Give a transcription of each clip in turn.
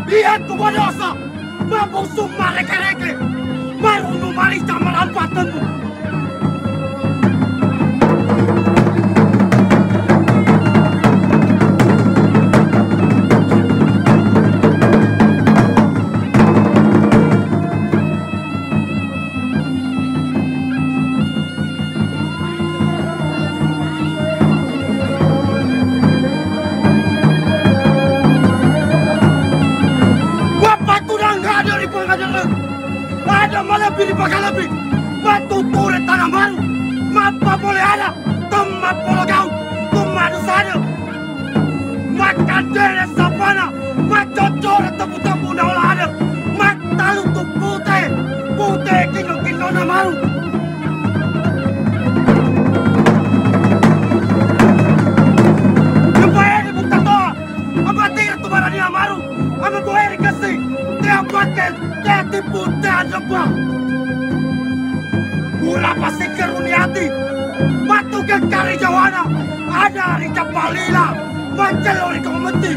Lihat kubadosa, mabusong mareke-reke, marunong malita malampatanmu. Ada malah pilih bakal lebih batu turet tanah baru mapa boleh ada tempat pola kau kumadu sana maka dere sapana macocora tepu-tepu naulah ada mata lutuk putih kino na maru Lupain di bukta toa abatir tu barani amaru ama boeri kasih teapaken tipu ada apa? Gula pasti keruniati, batu ke kari jawana, ada rica palila, mancelori komenti.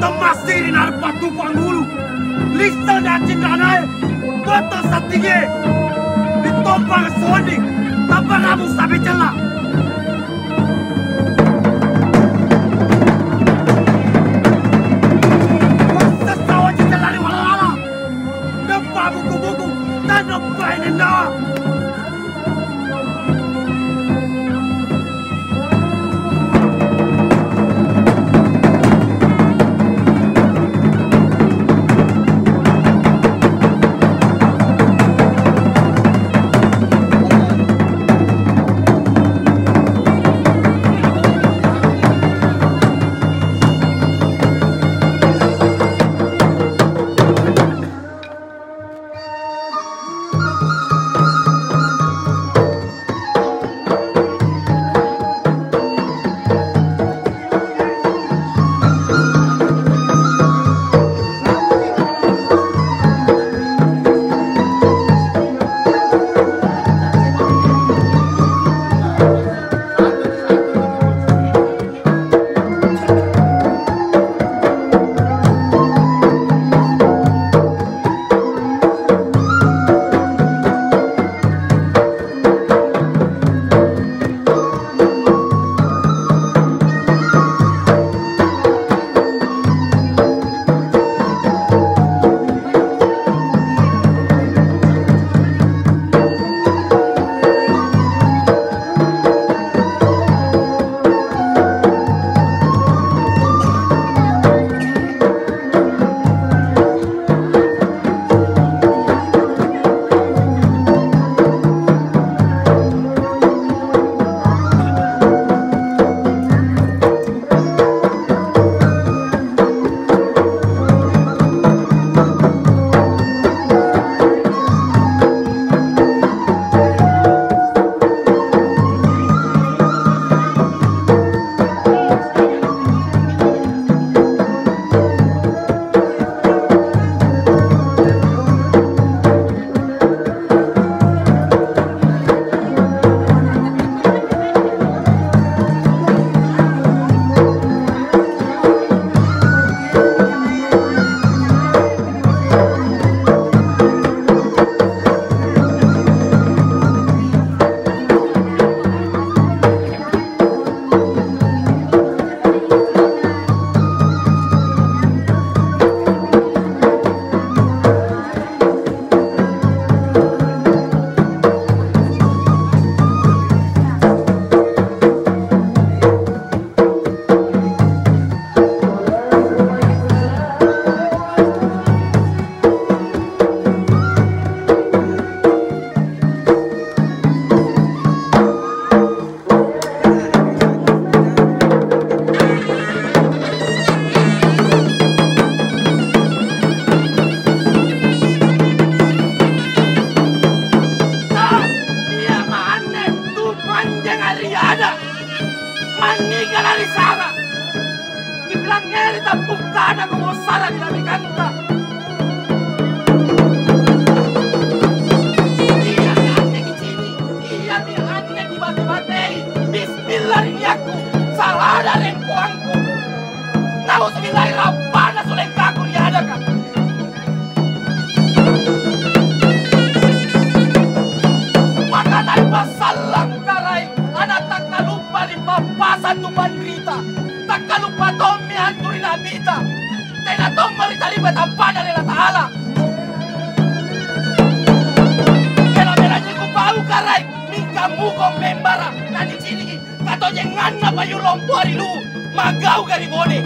Temasirin arpa tupang dulu, lista dan cindanai, foto satinge, ditompang suani, tanpa ramu sabi celah. Jangan riada. Manika dari sana. Dibilang ngeri tampuk kada kau salah di dalam kanta. Iya ane di sini. Iya mi ane di batu-batei. Bismillah ini aku. Salah ada rempuangku. Nauzubillahi rabbana sulengkaku diadakan. Maka tanpa salam karai. Anak tak lupa di papasan tu bandrita. Tak lupa Tommy hanturi nabita. Tena Tom marita libat apa dari Allah Ta'ala. Bela-belanya ku bau karai. Mingka mukong membara. Nah di sini kato jengan na bayu lompo hari lu. Magau gari bone.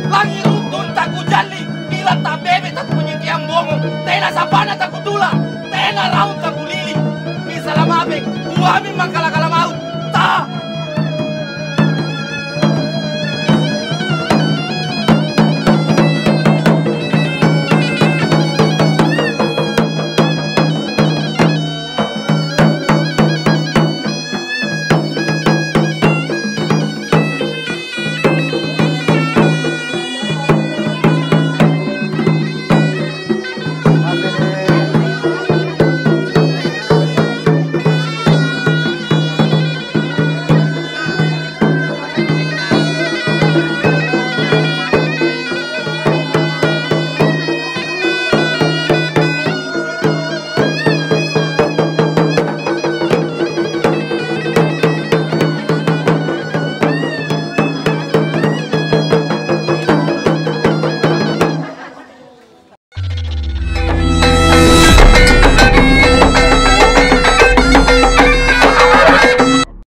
Langi rutun tak ku jali. Bila tak bebe tak ku penyekian bongong. Tena sapana tak ku tula. Tena raun tak ku lili. Bisa lama abeng. Ku amin maka